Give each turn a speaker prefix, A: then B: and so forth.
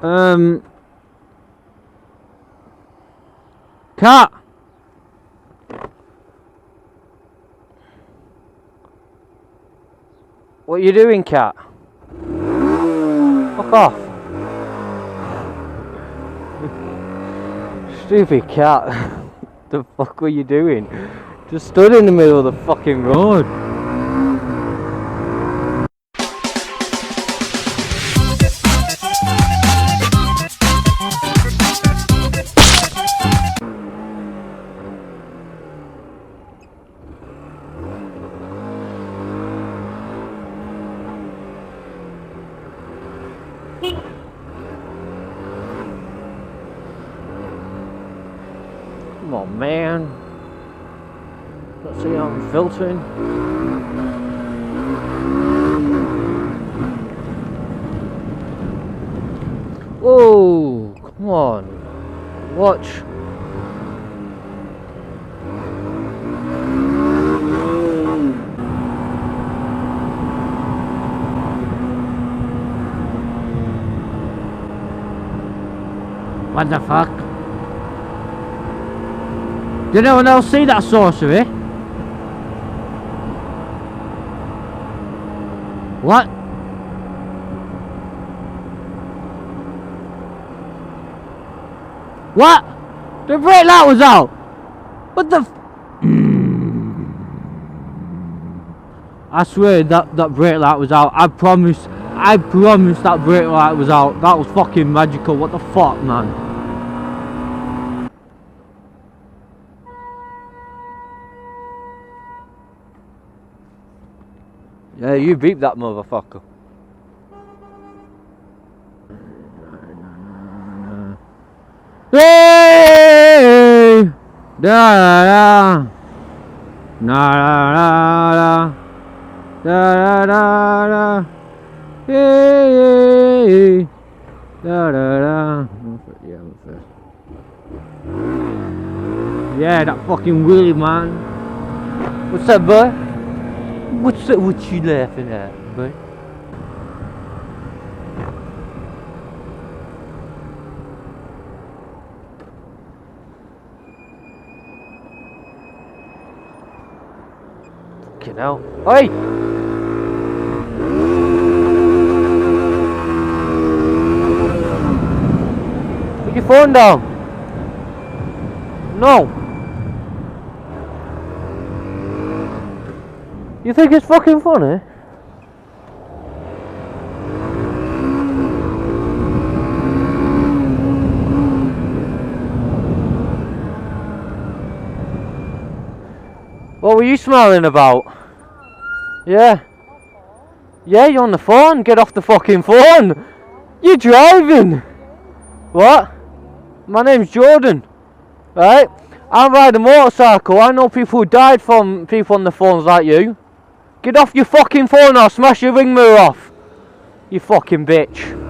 A: Cat! What are you doing, cat? Fuck off. Stupid cat. The fuck were you doing? Just stood in the middle of the fucking road. Come on, man. Let's see how I'm filtering. Oh, come on. Watch. What the fuck? Did anyone else see that sorcery? What? What? The brake light was out! What the I swear that brake light was out. I promise that brake light was out. That was fucking magical. What the fuck, man? Yeah, you beep that motherfucker. Hey! Da da da da da da da hey da da da. Yeah, that fucking wheelie, man. What's up, boy? What you laughing at, boy? Fucking hell. Oi! Put your phone down. No. You think it's fucking funny? What were you smiling about? Yeah. Yeah, you're on the phone. Get off the fucking phone. You're driving. What? My name's Jordan. Right? I ride a motorcycle. I know people who died from people on the phones like you. Get off your fucking phone or I'll smash your ring mirror off. You fucking bitch.